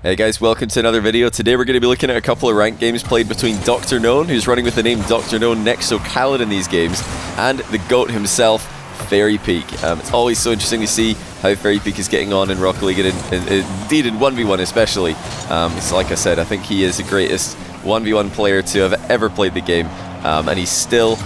Hey guys, welcome to another video. Today we're going to be looking at a couple of ranked games played between DrKnown, who's running with the name DrKnown next to Khaled in these games, and the GOAT himself, FairJame. It's always so interesting to see how FairJame is getting on in Rocket League, and indeed in 1v1 especially. It's like I said, I think he is the greatest 1v1 player to have ever played the game, and he's still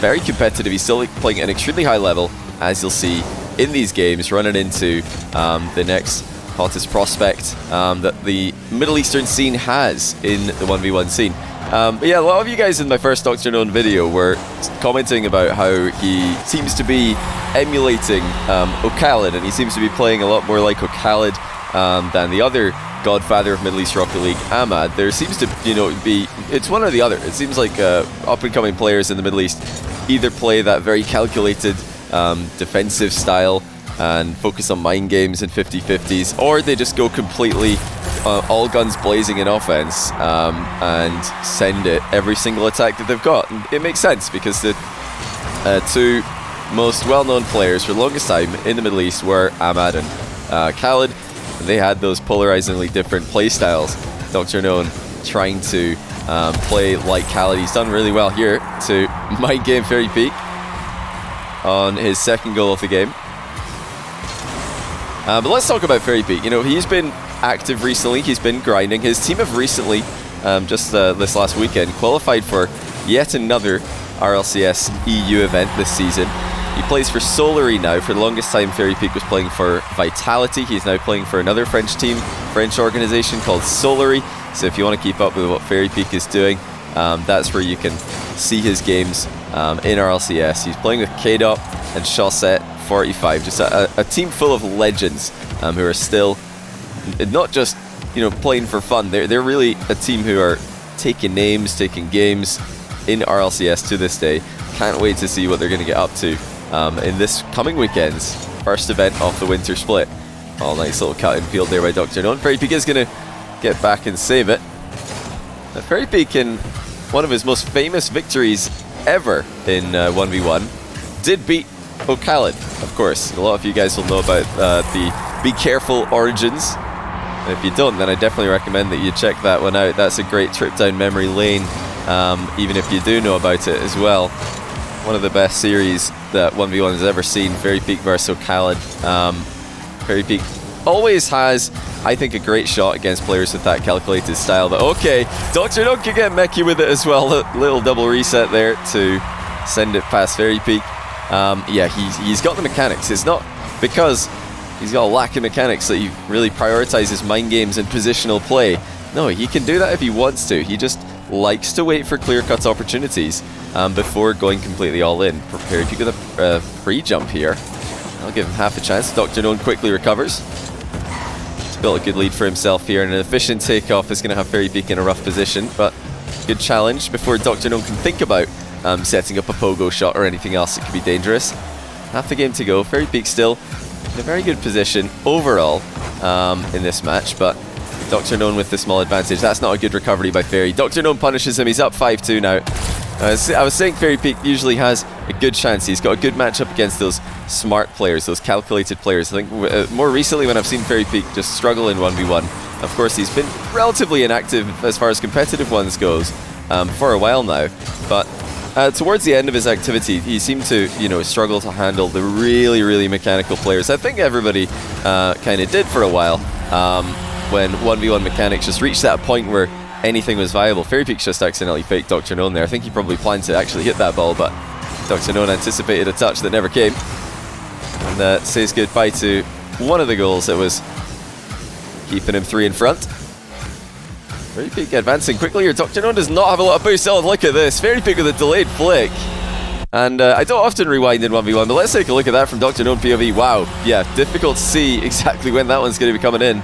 very competitive. He's still playing at an extremely high level, as you'll see in these games, running into the next hottest prospect that the Middle Eastern scene has in the 1v1 scene. But yeah, a lot of you guys in my first DrKnown video were commenting about how he seems to be emulating Khaled, and he seems to be playing a lot more like Khaled than the other godfather of Middle East Rocket League, Ahmad. There seems to, be, it's one or the other. It seems like up-and-coming players in the Middle East either play that very calculated defensive style and focus on mind games and 50-50s, or they just go completely all guns blazing in offense and send it every single attack that they've got. And it makes sense because the two most well-known players for the longest time in the Middle East were Ahmad and Khaled. They had those polarizingly different play styles. DrKnown trying to play like Khaled. He's done really well here to mind game FairJame on his second goal of the game. But let's talk about FairJame. He's been active recently. He's been grinding. His team have recently, just this last weekend, qualified for yet another RLCS EU event this season. He plays for Solary now. For the longest time, FairJame was playing for Vitality. He's now playing for another French team, French organization called Solary. So if you want to keep up with what FairJame is doing, that's where you can see his games in RLCS. He's playing with KDOP and Chaussette 45, just a team full of legends who are still not just playing for fun. They're really a team who are taking names, taking games in RLCS to this day. Can't wait to see what they're going to get up to in this coming weekend's first event of the winter split. Oh, nice little cut in field there by DrKnown. FairJame is going to get back and save it. FairJame, in one of his most famous victories ever in 1v1, did beat Khaled, of course. A lot of you guys will know about the Be Careful origins. And if you don't, then I definitely recommend that you check that one out. That's a great trip down memory lane, even if you do know about it as well. One of the best series that 1v1 has ever seen, FairJame versus Khaled. FairJame always has, I think, a great shot against players with that calculated style. But okay, DrKnown can get mechy with it as well. A little double reset there to send it past FairJame. Yeah, he's got the mechanics. It's not because he's got a lack of mechanics that he really prioritizes mind games and positional play. No, he can do that if he wants to. He just likes to wait for clear-cut opportunities before going completely all in. Prepared to get a pre-jump here. I'll give him half a chance. DrKnown quickly recovers. He's built a good lead for himself here, and an efficient takeoff is going to have FairJame in a rough position, but good challenge before DrKnown can think about setting up a pogo shot or anything else that could be dangerous. Half the game to go. FairJame still in a very good position overall in this match, but DrKnown with the small advantage. That's not a good recovery by FairJame. DrKnown punishes him. He's up 5-2 now. I was saying FairJame usually has a good chance. He's got a good matchup against those smart players, those calculated players. I think more recently when I've seen FairJame just struggle in 1v1, of course he's been relatively inactive as far as competitive ones goes for a while now, but towards the end of his activity, he seemed to, struggle to handle the really, really mechanical players. I think everybody kind of did for a while when 1v1 mechanics just reached that point where anything was viable. FairJame just accidentally faked DrKnown there. I think he probably planned to actually hit that ball, but DrKnown anticipated a touch that never came. And says goodbye to one of the goals that was keeping him 3 in front. FairJame advancing quickly here. DrKnown does not have a lot of boost. Oh, look at this. FairJame with a delayed flick. And I don't often rewind in 1v1, but let's take a look at that from DrKnown POV. Wow. Yeah, difficult to see exactly when that one's going to be coming in.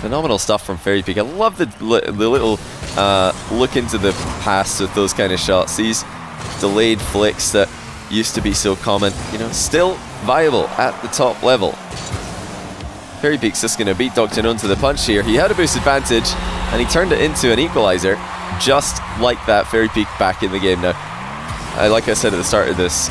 Phenomenal stuff from FairJame. I love the little look into the past with those kind of shots. These delayed flicks that used to be so common, still viable at the top level. FairJame's just going to beat DrKnown to the punch here. He had a boost advantage, and he turned it into an equalizer, just like that. FairJame back in the game now. Like I said at the start of this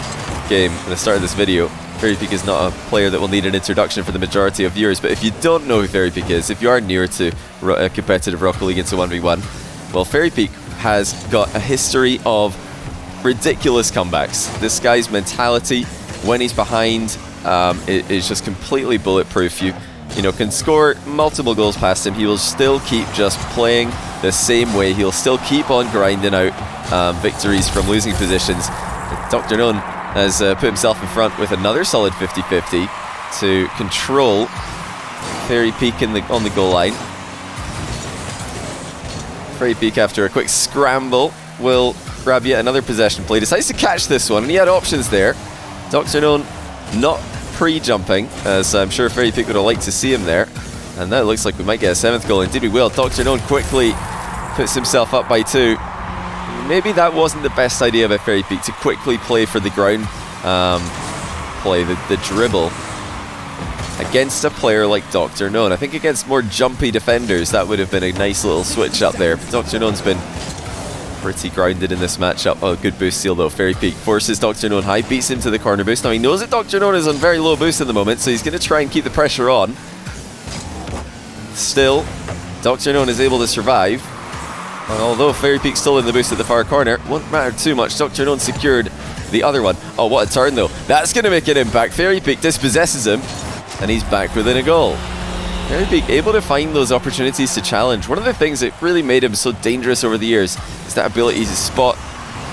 game, at the start of this video, FairJame is not a player that will need an introduction for the majority of viewers, but if you don't know who FairJame is, if you are newer to a competitive Rocket League into 1v1, well, FairJame has got a history of ridiculous comebacks. This guy's mentality when he's behind is just completely bulletproof. You know, can score multiple goals past him, he will still keep just playing the same way. He'll still keep on grinding out victories from losing positions. DrKnown has put himself in front with another solid 50-50 to control FairJame on the goal line. FairJame, after a quick scramble, will grab yet another possession play. Decides to catch this one, and he had options there. DrKnown not pre-jumping, as I'm sure FairJame would have liked to see him there. And now it looks like we might get a 7th goal. Indeed we will. DrKnown quickly puts himself up by 2. Maybe that wasn't the best idea by FairJame to quickly play for the ground play, the dribble, against a player like DrKnown. I think against more jumpy defenders that would have been a nice little switch up there. But DrKnown's been pretty grounded in this matchup. Oh, good boost steal though. FairJame forces DrKnown high, beats him to the corner boost. Now he knows that DrKnown is on very low boost at the moment, so he's going to try and keep the pressure on. Still, DrKnown is able to survive. And although FairJame's still in the boost at the far corner, won't matter too much. DrKnown secured the other one. Oh, what a turn though. That's going to make an impact. FairJame dispossesses him, and he's back within a goal. FairJame able to find those opportunities to challenge. One of the things that really made him so dangerous over the years is that ability to spot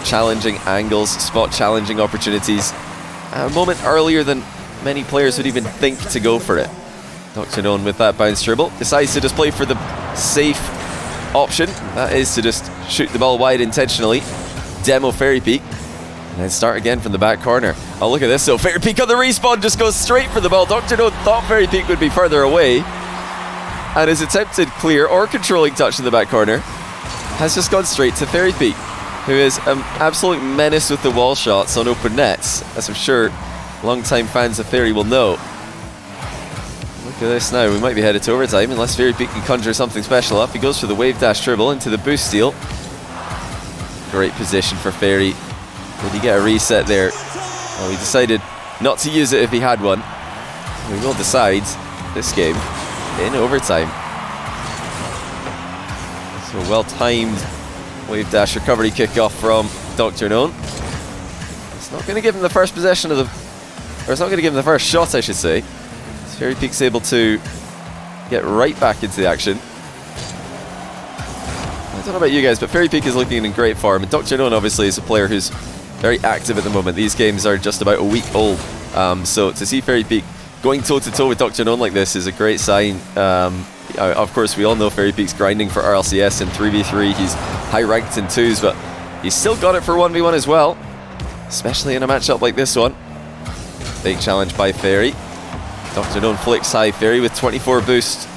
challenging angles, spot challenging opportunities a moment earlier than many players would even think to go for it. DrKnown with that bounce dribble decides to just play for the safe option. That is to just shoot the ball wide intentionally, demo FairJame, and then start again from the back corner. Oh, look at this though. FairJame on the respawn just goes straight for the ball. DrKnown thought FairJame would be further away, and his attempted clear or controlling touch in the back corner has just gone straight to FairJame, who is an absolute menace with the wall shots on open nets, as I'm sure long-time fans of FairJame will know. Look at this now, we might be headed to overtime unless FairJame can conjure something special up. He goes for the wave dash dribble into the boost steal. Great position for FairJame. Did he get a reset there? Well, he decided not to use it if he had one. We will decide this game in overtime. So well-timed wave dash recovery kickoff from DrKnown. It's not going to give him the first possession of the... or it's not going to give him the first shot, I should say. FairJame's able to get right back into the action. I don't know about you guys, but FairJame is looking in great form, and DrKnown obviously is a player who's very active at the moment. These games are just about a week old, so to see FairJame going toe-to-toe with DrKnown like this is a great sign. Of course, we all know FairJame's grinding for RLCS in 3v3. He's high-ranked in 2s, but he's still got it for 1v1 as well, especially in a matchup like this one. Big challenge by FairJame. DrKnown flicks high. FairJame with 24 boost.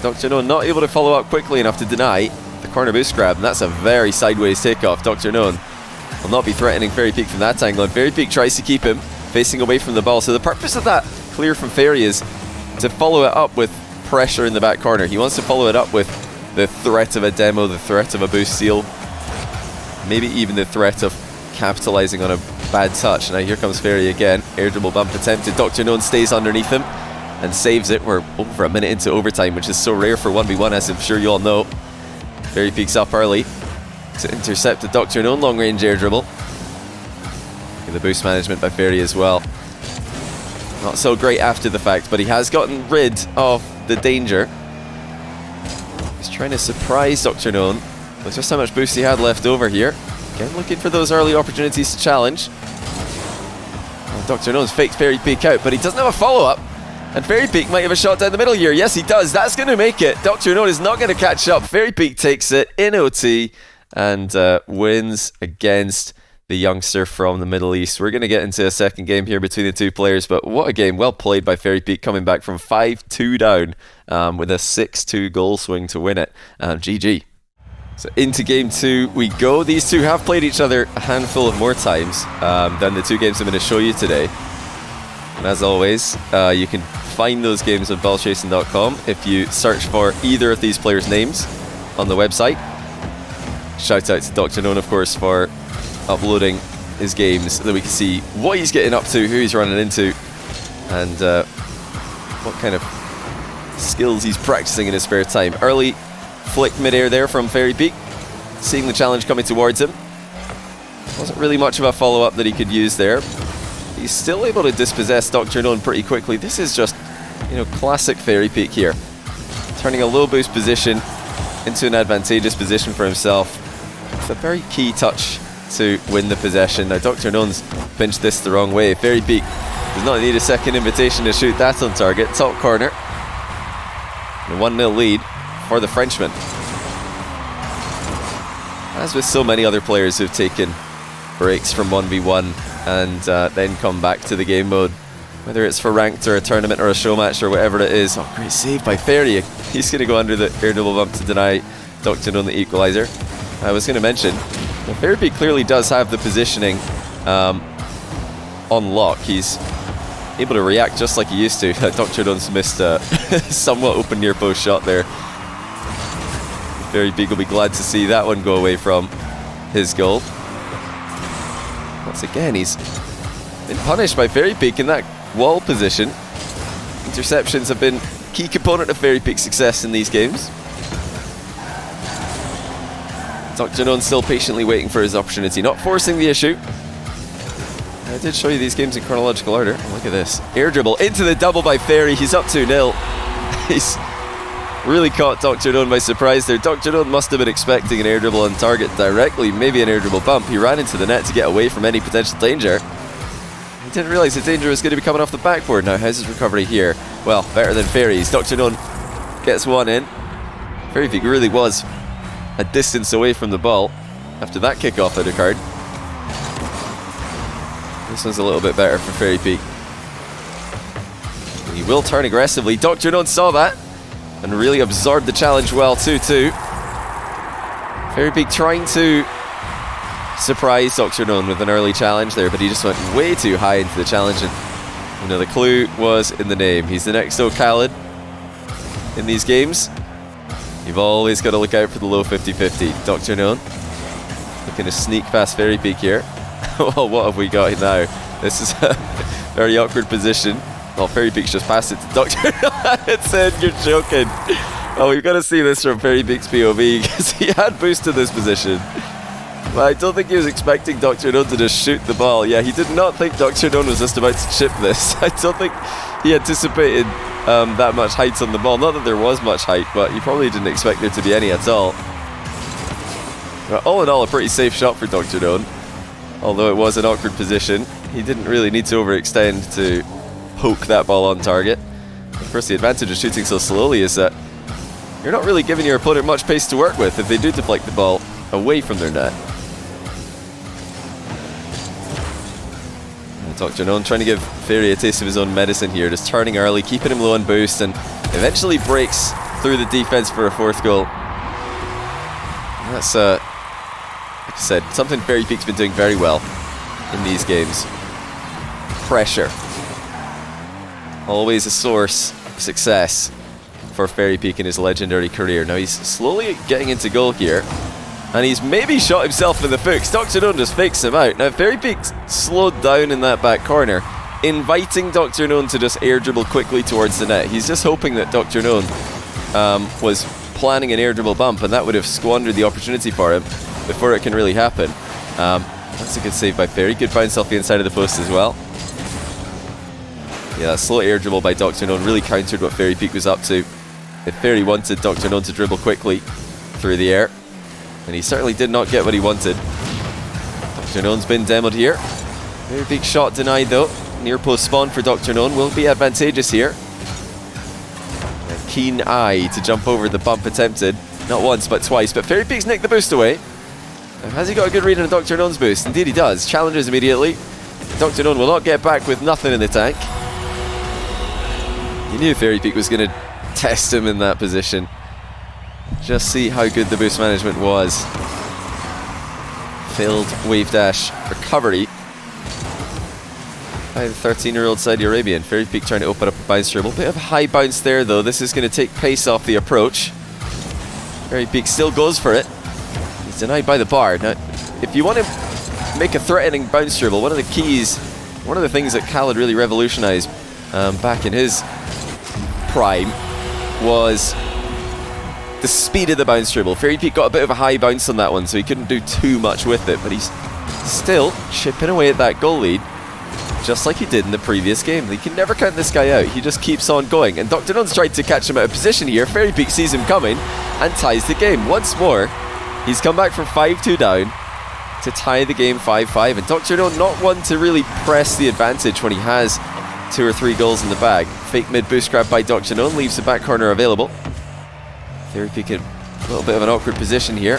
DrKnown not able to follow up quickly enough to deny the corner boost grab, and that's a very sideways takeoff. DrKnown will not be threatening FairJame from that angle, and FairJame tries to keep him facing away from the ball. So the purpose of that clear from FairJame is to follow it up with pressure in the back corner. He wants to follow it up with the threat of a demo, the threat of a boost steal, maybe even the threat of capitalizing on a bad touch. Now here comes FairJame again. Air dribble bump attempted. DrKnown stays underneath him and saves it. We're over a minute into overtime, which is so rare for 1v1, as I'm sure you all know. FairJame up early to intercept the DrKnown long range air dribble. And the boost management by FairJame as well. Not so great after the fact, but he has gotten rid of the danger. He's trying to surprise DrKnown with just how much boost he had left over here. Again, looking for those early opportunities to challenge. Well, DrKnown's faked FairJame out, but he doesn't have a follow-up. And FairJame might have a shot down the middle here. Yes, he does. That's going to make it. DrKnown is not going to catch up. FairJame takes it in OT and wins against the youngster from the Middle East. We're going to get into a second game here between the two players, but what a game. Well played by FairJame, coming back from 5-2 down with a 6-2 goal swing to win it. GG. So into game 2 we go. These two have played each other a handful of more times than the two games I'm going to show you today. And as always, you can find those games on ballchasing.com if you search for either of these players' names on the website. Shout out to DrKnown, of course, for uploading his games so that we can see what he's getting up to, who he's running into, and what kind of skills he's practicing in his spare time. Early flick midair there from Fairy Peak, seeing the challenge coming towards him. Wasn't really much of a follow-up that he could use there. He's still able to dispossess DrKnown pretty quickly. This is just, you know, classic Fairy Peak here. Turning a low boost position into an advantageous position for himself. It's a very key touch to win the possession. Now DrKnown's pinched this the wrong way. Fairy Peak does not need a second invitation to shoot that on target. Top corner. And a 1-0 lead for the Frenchman. As with so many other players who've taken breaks from 1v1 and then come back to the game mode, whether it's for ranked or a tournament or a show match or whatever it is. Oh, great save by Fairy. He's going to go under the air double bump to deny DrKnown the equalizer. I was going to mention, Fairy Peak clearly does have the positioning on lock. He's able to react just like he used to. DrKnown's missed a somewhat open near post shot there. Fairy Peak will be glad to see that one go away from his goal. Once again, he's been punished by Fairy Peak in that wall position. Interceptions have been a key component of Fairy Peak's success in these games. DrKnown still patiently waiting for his opportunity, not forcing the issue. I did show you these games in chronological order. Oh, look at this. Air dribble into the double by Fairy. He's up 2-0. He's really caught DrKnown by surprise there. DrKnown must have been expecting an air dribble on target directly, maybe an air dribble bump. He ran into the net to get away from any potential danger. He didn't realize the danger was going to be coming off the backboard. Now, how's his recovery here? Well, better than Fairy's. DrKnown gets one in. Fairy Peak really was a distance away from the ball after that kickoff had occurred. This one's a little bit better for Fairy Peak. He will turn aggressively. DrKnown saw that and really absorbed the challenge well. 2-2. Fairy Peak trying to surprise DrKnown with an early challenge there, but he just went way too high into the challenge, and you know, the clue was in the name. He's the next O'Callaghan in these games. You've always got to look out for the low 50-50. DrKnown looking to sneak past Fairy Peak here. Well, what have we got now? This is a very awkward position. Well, Fairy Peak's just passed it to DrKnown. It said, you're joking. Oh, we've got to see this from Fairy Peak's POV, because he had boosted this position. Well, I don't think he was expecting DrKnown to just shoot the ball. Yeah, he did not think DrKnown was just about to chip this. I don't think he anticipated that much height on the ball. Not that there was much height, but he probably didn't expect there to be any at all. But all in all, a pretty safe shot for DrKnown. Although it was an awkward position, he didn't really need to overextend to poke that ball on target. Of course, the advantage of shooting so slowly is that you're not really giving your opponent much pace to work with if they do deflect the ball away from their net. DrKnown trying to give Fairy a taste of his own medicine here, just turning early, keeping him low on boost, and eventually breaks through the defense for a fourth goal. And that's, like I said, something Fairy Peak's been doing very well in these games. Pressure. Always a source of success for Fairy Peak in his legendary career. Now he's slowly getting into goal here, and he's maybe shot himself in the foot. DrKnown just fakes him out. Now Fairy Peak's slowed down in that back corner, inviting DrKnown to just air dribble quickly towards the net. He's just hoping that DrKnown was planning an air dribble bump, and that would have squandered the opportunity for him before it can really happen. That's a good save by Fairy. Good bounce off the inside of the post as well. Yeah, that slow air dribble by DrKnown really countered what Fairy Peak was up to. If Fairy wanted DrKnown to dribble quickly through the air, and he certainly did not get what he wanted. DrKnown's been demoed here. Very big shot denied though. Near post spawn for DrKnown will be advantageous here. A keen eye to jump over the bump attempted. Not once, but twice. But Fairy Peak's nicked the boost away. Now, has he got a good read on DrKnown's boost? Indeed he does. Challenges immediately. DrKnown will not get back with nothing in the tank. He knew Fairy Peak was going to test him in that position. Just see how good the boost management was. Failed wave dash recovery by the 13-year-old Saudi Arabian. Fairy Peak trying to open up a bounce dribble. Bit of a high bounce there though. This is going to take pace off the approach. Fairy Peak still goes for it. He's denied by the bar. Now, if you want to make a threatening bounce dribble. One of the keys, one of the things that Khaled really revolutionized back in his prime was the speed of the bounce dribble. FairJame got a bit of a high bounce on that one, so he couldn't do too much with it, but he's still chipping away at that goal lead, just like he did in the previous game. You can never count this guy out. He just keeps on going. And DrKnown's tried to catch him out of position here. FairJame sees him coming and ties the game. Once more, he's come back from 5-2 down to tie the game 5-5. And DrKnown not one to really press the advantage when he has 2 or 3 goals in the bag. Fake mid boost grab by DrKnown leaves the back corner available. FairJame in a little bit of an awkward position here.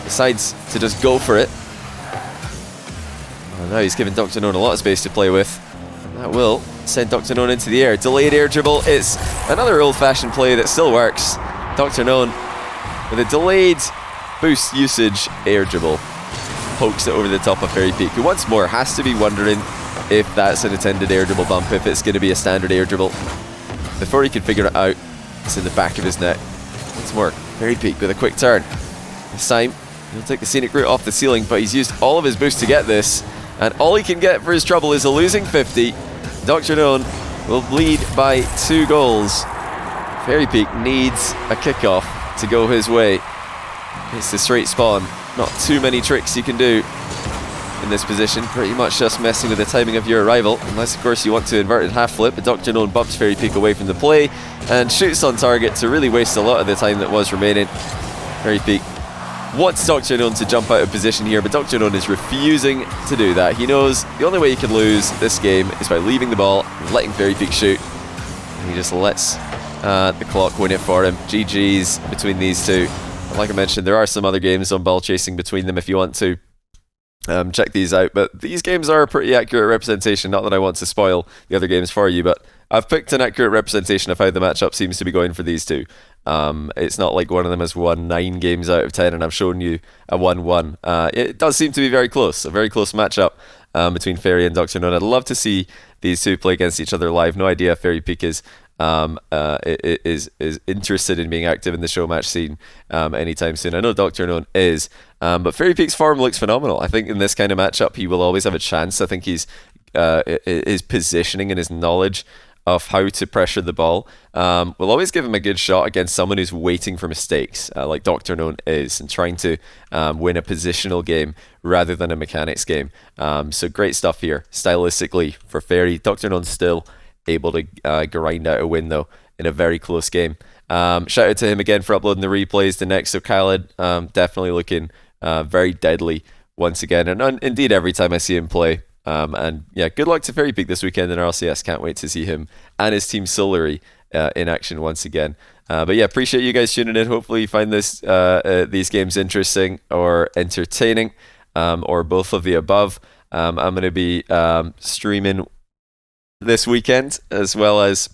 Decides to just go for it. Now he's giving DrKnown a lot of space to play with. And that will send DrKnown into the air. Delayed air dribble. It's another old-fashioned play that still works. DrKnown with a delayed boost usage air dribble pokes it over the top of FairJame, who once more has to be wondering if that's an intended air dribble bump, if it's going to be a standard air dribble. Before he can figure it out, it's in the back of his net. Once more, FairJame with a quick turn. This time, he'll take the scenic route off the ceiling, but he's used all of his boost to get this. And all he can get for his trouble is a losing 50. DrKnown will lead by 2 goals. FairJame needs a kickoff to go his way. It's the straight spawn. Not too many tricks you can do in this position. Pretty much just messing with the timing of your arrival. Unless, of course, you want to inverted half flip. But DrKnown bumps FairJame away from the play and shoots on target to really waste a lot of the time that was remaining. FairJame wants DrKnown to jump out of position here, but DrKnown is refusing to do that. He knows the only way he can lose this game is by leaving the ball and letting FairJame shoot. And he just lets the clock win it for him. GG's between these two. And like I mentioned, there are some other games on ball chasing between them if you want to check these out. But these games are a pretty accurate representation. Not that I want to spoil the other games for you, but I've picked an accurate representation of how the matchup seems to be going for these two. It's not like one of them has won 9 games out of 10 and I've shown you a 1-1. It does seem to be very close, a very close matchup between Fairy and DrKnown. I'd love to see these two play against each other live. No idea if FairJame is interested in being active in the show match scene anytime soon. I know DrKnown is, but FairJame's form looks phenomenal. I think in this kind of matchup he will always have a chance. I think his positioning and his knowledge of how to pressure the ball will always give him a good shot against someone who's waiting for mistakes, like DrKnown is, and trying to win a positional game rather than a mechanics game. So great stuff here stylistically for Fairy. DrKnown still able to grind out a win though in a very close game. Shout out to him again for uploading the replays. The next of Khaled definitely looking very deadly once again, and indeed every time I see him play. And yeah, good luck to FairJame this weekend in RLCS. Can't wait to see him and his team Solary in action once again. But yeah, appreciate you guys tuning in. Hopefully you find these games interesting or entertaining, or both of the above. I'm going to be streaming this weekend as well as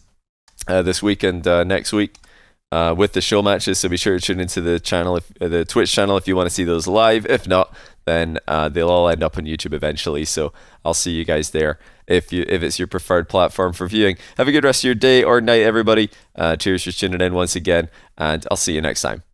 this weekend next week with the show matches. So be sure to tune into the channel, the Twitch channel, if you want to see those live. If not, then they'll all end up on YouTube eventually. So I'll see you guys there if it's your preferred platform for viewing. Have a good rest of your day or night, everybody. Cheers for tuning in once again, and I'll see you next time.